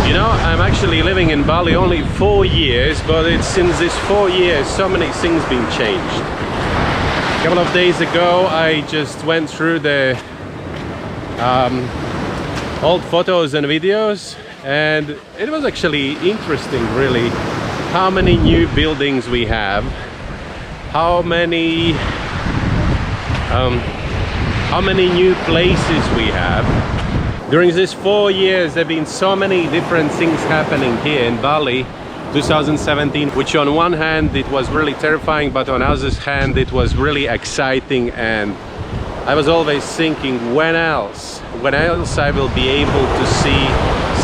You know, I'm actually living in Bali only 4 years, but it's since this 4 years so many things been changed. A couple of days ago I just went through the old photos and videos, and it was actually interesting really how many new buildings we have, how many new places we have. During these 4 years there have been so many different things happening here in Bali. 2017, which on one hand it was really terrifying, but on the other hand it was really exciting, and I was always thinking, when else I will be able to see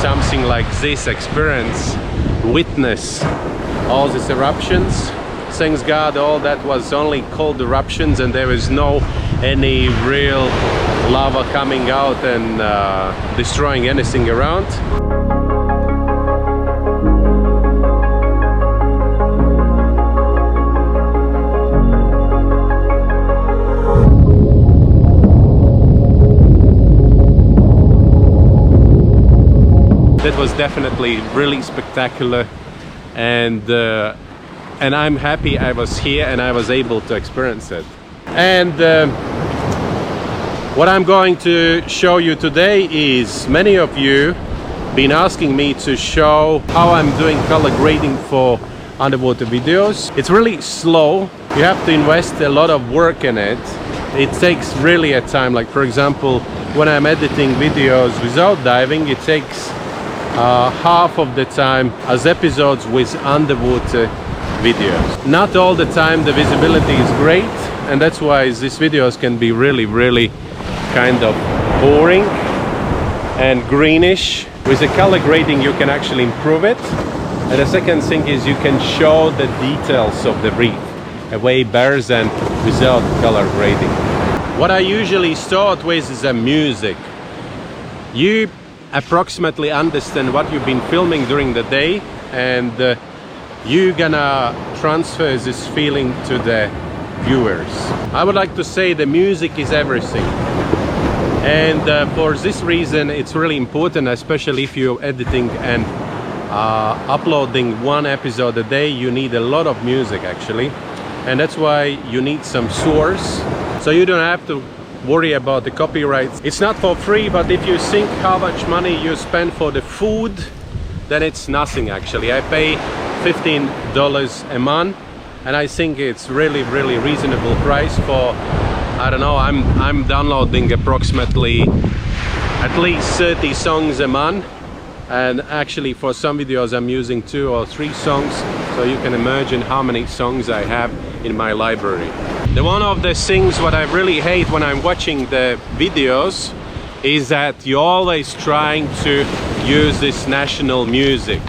something like this, experience, witness all these eruptions. Thanks God all that was only cold eruptions, and there was no any real lava coming out and destroying anything around. That was definitely really spectacular, and I'm happy I was here and I was able to experience it. And what I'm going to show you today is, many of you been asking me to show how I'm doing color grading for underwater videos. It's really slow. You have to invest a lot of work in it. It takes really a time. Like for example, when I'm editing videos without diving, it takes half of the time as episodes with underwater videos. Not all the time the visibility is great, and that's why these videos can be really kind of boring and greenish. With the color grading you can actually improve it, and the second thing is you can show the details of the reef way better than without color grading. What I usually start with is the music. You approximately understand what you've been filming during the day, and you're gonna transfer this feeling to the viewers. I would like to say the music is everything, and for this reason it's really important, especially if you're editing and uploading one episode a day. You need a lot of music actually, and that's why you need some source, so you don't have to worry about the copyrights. It's not for free, but if you think how much money you spend for the food, then it's nothing actually. I pay $15 a month, and I think it's really reasonable price for, I don't know, I'm downloading approximately at least 30 songs a month, and actually for some videos I'm using 2 or 3 songs, so you can imagine how many songs I have in my library. One of the things what I really hate when I'm watching the videos is that you're always trying to use this national music.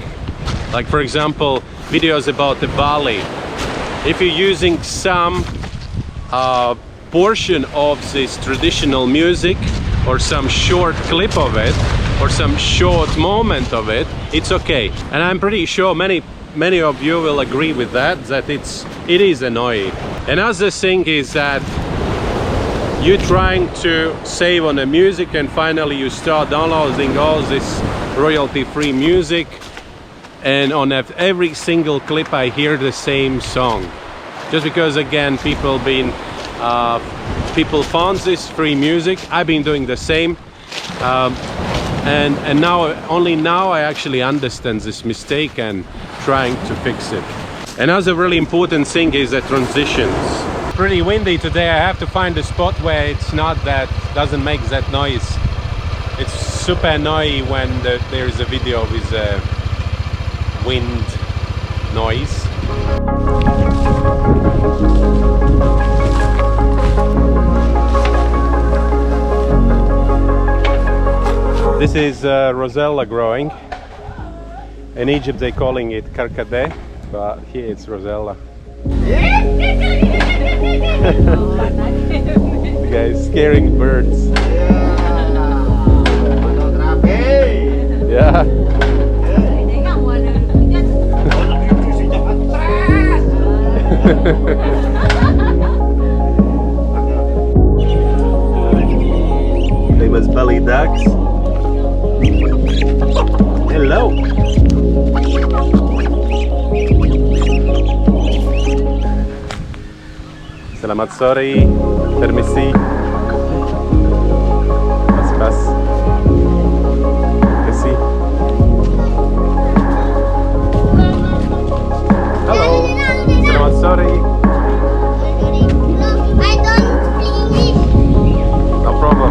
Like for example, videos about the Bali. If you're using some portion of this traditional music, or some short clip of it, or some short moment of it, it's okay. And I'm pretty sure many of you will agree with that it is annoying. Another thing is that you're trying to save on the music, and finally you start downloading all this royalty-free music, and on every single clip I hear the same song, just because again people found this free music. I've been doing the same, and only now I actually understand this mistake and trying to fix it. Another really important thing is the transitions. Pretty windy today. I have to find a spot where it's not doesn't make that noise. It's super annoying when there's a video with wind noise. This is Rosella growing. In Egypt they're calling it karkade, but here it's Rosella. The guy is scaring birds. Yeah. Famous belly ducks. Hello. Selamat sore, permisi. Pas. Kasih. Halo, selamat sore. I don't speak English. No problem.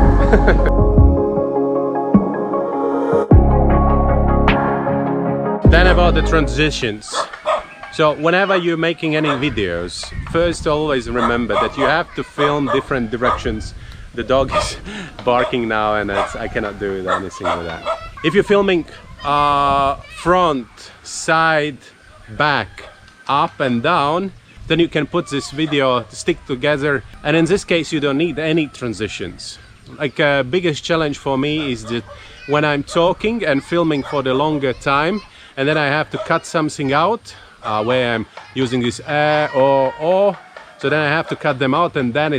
Then about the transitions. So whenever you're making any videos, first always remember that you have to film different directions. The dog is barking now and I cannot do anything with that. If you're filming front, side, back, up and down, then you can put this video stick together, and in this case you don't need any transitions. Like biggest challenge for me is that when I'm talking and filming for the longer time and then I have to cut something out where I'm using this or, so then I have to cut them out, and then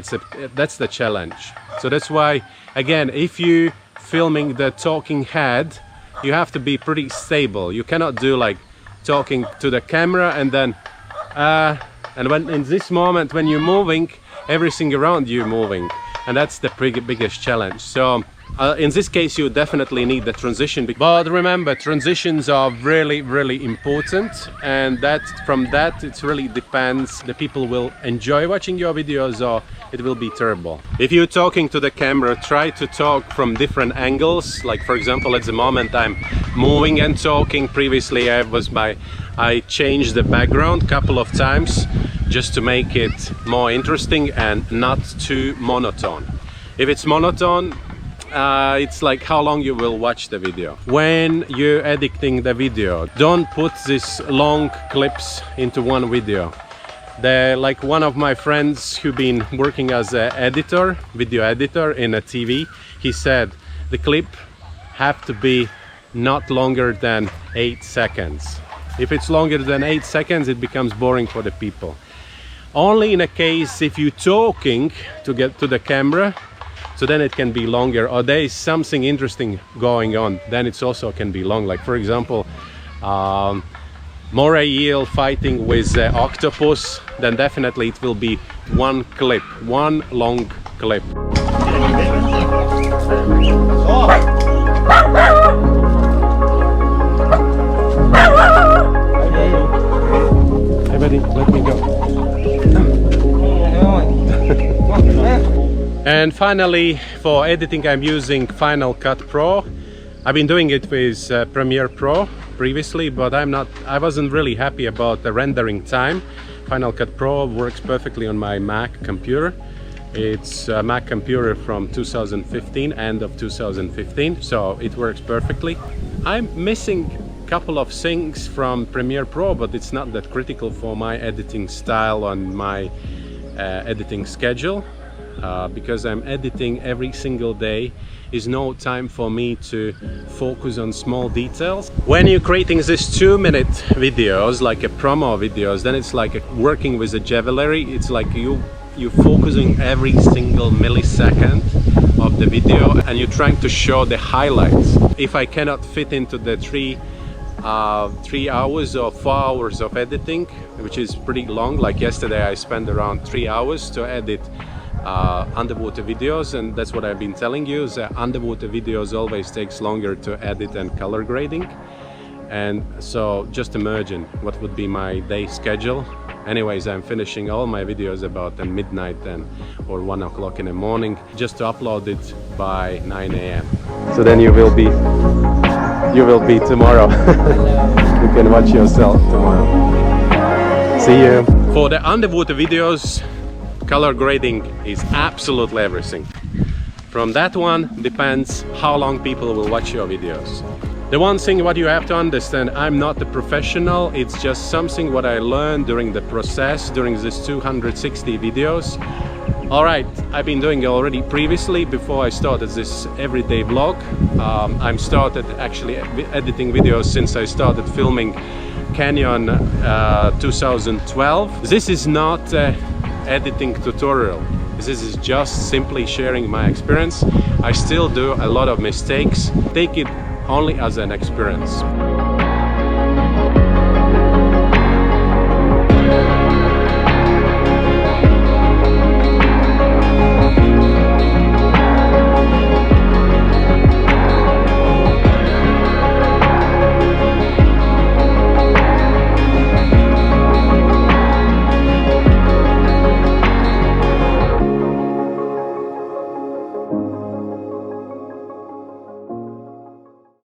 that's the challenge. So that's why, again, if you filming the talking head, you have to be pretty stable. You cannot do like talking to the camera and then and when in this moment when you're moving, everything around you moving, and that's the biggest challenge. So in this case you definitely need the transition, but remember, transitions are really important, and from that it really depends. The people will enjoy watching your videos or it will be terrible. If you're talking to the camera, try to talk from different angles. Like for example, at the moment I'm moving and talking. Previously I changed the background a couple of times just to make it more interesting and not too monotone. If it's monotone, it's like how long you will watch the video. When you're editing the video, don't put these long clips into one video. They're like one of my friends who've been working as an editor, video editor in a TV. He said the clip have to be not longer than 8 seconds. If it's longer than 8 seconds, it becomes boring for the people. Only in a case if you're talking to get to the camera, so then it can be longer, or there is something interesting going on, then it's also can be long. Like for example, moray eel fighting with octopus, then definitely it will be one clip, one long clip. Hey buddy, let me go. And finally, for editing I'm using Final Cut Pro. I've been doing it with Premiere Pro previously, but I wasn't really happy about the rendering time. Final Cut Pro works perfectly on my Mac computer. It's a Mac computer from 2015, end of 2015, so it works perfectly. I'm missing a couple of things from Premiere Pro, but it's not that critical for my editing style on my editing schedule. Because I'm editing every single day, is no time for me to focus on small details. When you're creating these 2-minute videos, like a promo videos, then it's like working with a jewelry. It's like you're focusing every single millisecond of the video and you're trying to show the highlights. If I cannot fit into the 3 hours or 4 hours of editing, which is pretty long, like yesterday I spent around 3 hours to edit underwater videos, and that's what I've been telling you, is that underwater videos always takes longer to edit and color grading. And so just imagine what would be my day schedule. Anyways, I'm finishing all my videos about midnight or 1 o'clock in the morning, just to upload it by 9 AM. So then you will be tomorrow. You can watch yourself tomorrow. See you. For the underwater videos, color grading is absolutely everything. From that one depends how long people will watch your videos. The one thing what you have to understand, I'm not a professional, it's just something what I learned during the process, during these 260 videos. Alright, I've been doing it already previously, before I started this everyday vlog. I'm started actually editing videos since I started filming Canyon 2012. This is not editing tutorial. This is just simply sharing my experience. I still do a lot of mistakes. Take it only as an experience.